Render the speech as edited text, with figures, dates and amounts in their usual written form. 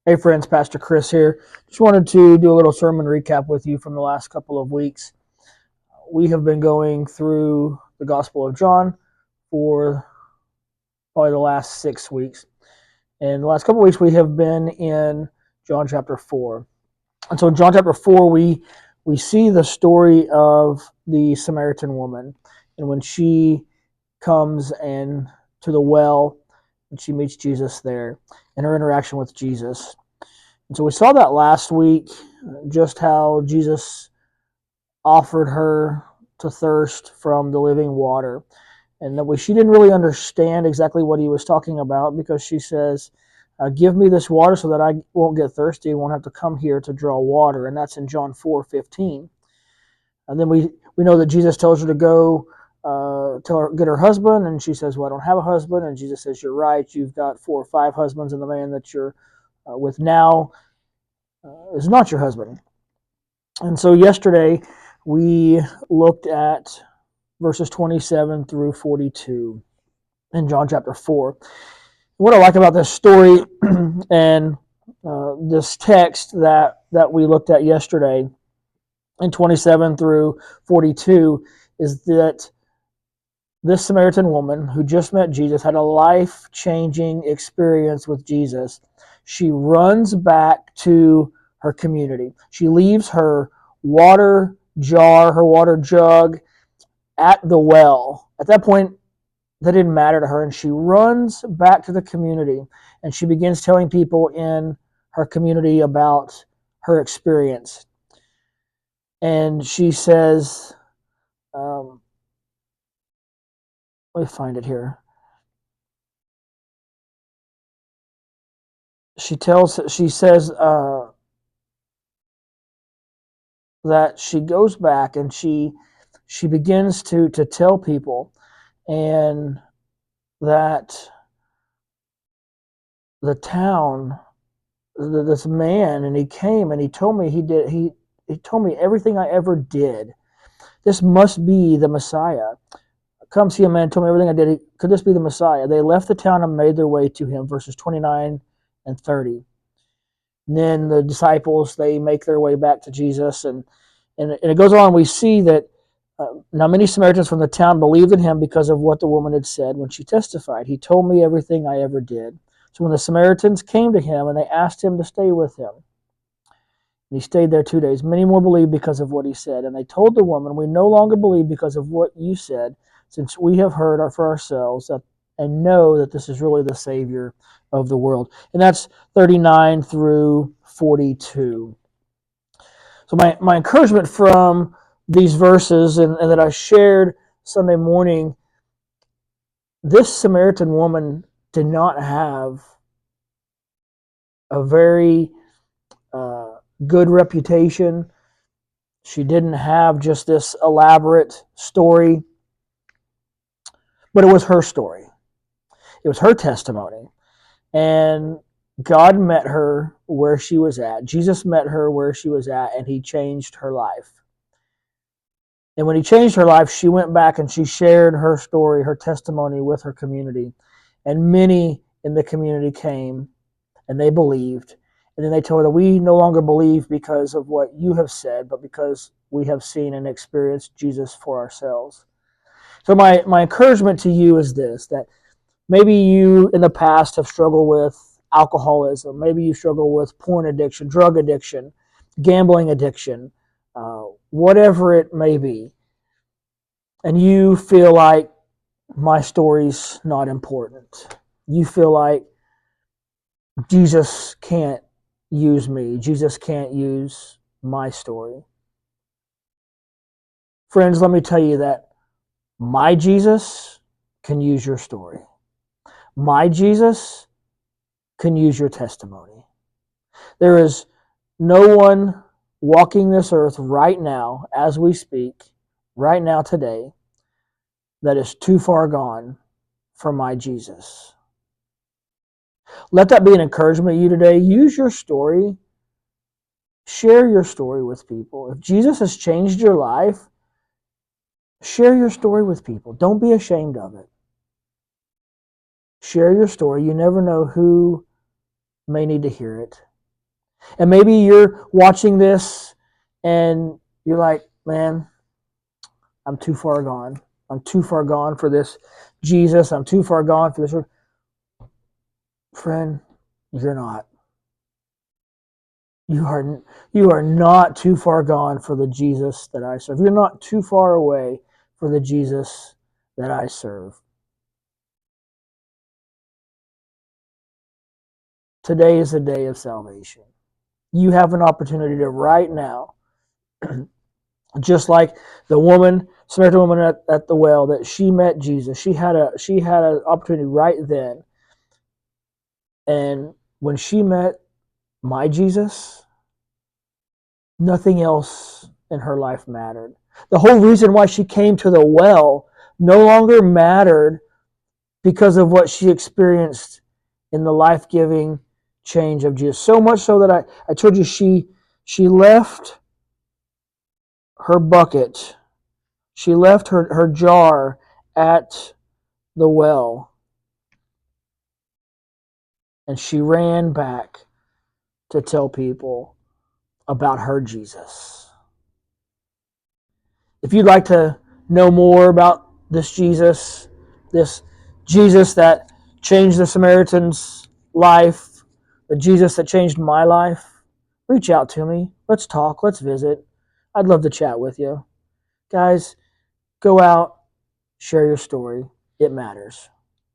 Hey friends, Pastor Chris here. Just wanted to do a little sermon recap with you from the last couple of weeks. We have been going through the Gospel of John for probably the last 6 weeks. And the last couple of weeks we have been in John chapter 4. And so in John chapter 4 we see the story of the Samaritan woman. And when she comes and to the well and she meets Jesus there and her interaction with Jesus. And so we saw that last week, just how Jesus offered her to thirst from the living water. And that she didn't really understand exactly what he was talking about, because she says, give me this water so that I won't get thirsty and won't have to come here to draw water. And that's in John 4:15. And then we know that Jesus tells her to go get her husband, and she says, well, I don't have a husband. And Jesus says, you're right, you've got 4 or 5 husbands, and the man that you're with now is not your husband. And so yesterday we looked at verses 27 through 42 in John chapter 4. What I like about this story and this text that we looked at yesterday in 27 through 42 is that this Samaritan woman who just met Jesus had a life-changing experience with Jesus. She runs back to her community. She leaves her water jar, her water jug at the well. At that point, that didn't matter to her, and she runs back to the community, and she begins telling people in her community about her experience. And she says, let me find it here. She says that she goes back and she begins to tell people, and that the town, this man, and he came and he told me he told me everything I ever did. This must be the Messiah. Come see a man, told me everything I did. Could this be the Messiah? They left the town and made their way to him, verses 29 and 30. And then the disciples, they make their way back to Jesus, and it goes on. We see that now many Samaritans from the town believed in him because of what the woman had said when she testified. He told me everything I ever did. So when the Samaritans came to him and they asked him to stay with him, and he stayed there 2 days, many more believed because of what he said. And they told the woman, we no longer believe because of what you said, since we have heard for ourselves and know that this is really the Savior of the world. And that's 39 through 42. So my encouragement from these verses, and that I shared Sunday morning, this Samaritan woman did not have a very good reputation. She didn't have just this elaborate story, but it was her story. It was her testimony. And God met her where she was at. Jesus met her where she was at, and he changed her life. And when he changed her life, she went back and she shared her story, her testimony with her community. And many in the community came and they believed. And then they told her that we no longer believe because of what you have said, but because we have seen and experienced Jesus for ourselves. So my encouragement to you is this, that maybe you in the past have struggled with alcoholism. Maybe you struggle with porn addiction, drug addiction, gambling addiction, whatever it may be. And you feel like my story's not important. You feel like Jesus can't use me. Jesus can't use my story. Friends, let me tell you that my Jesus can use your story. My Jesus can use your testimony. There is no one walking this earth right now, as we speak, right now today, that is too far gone for my Jesus. Let that be an encouragement to you today. Use your story. Share your story with people. If Jesus has changed your life, share your story with people. Don't be ashamed of it. Share your story. You never know who may need to hear it. And maybe you're watching this and you're like, man, I'm too far gone. I'm too far gone for this Jesus. I'm too far gone for this. Friend, you're not. You are not too far gone for the Jesus that I serve. You're not too far away for the Jesus that I serve. Today is the day of salvation. You have an opportunity to right now, just like the woman, Samaritan woman at the well, that she met Jesus. She had an opportunity right then, and when she met my Jesus, nothing else in her life mattered. The whole reason why she came to the well no longer mattered because of what she experienced in the life-giving change of Jesus. So much so that I told you she left her bucket, she left her jar at the well, and she ran back to tell people about her Jesus. If you'd like to know more about this Jesus that changed the Samaritan's life, the Jesus that changed my life, reach out to me. Let's talk. Let's visit. I'd love to chat with you. Guys, go out, share your story. It matters.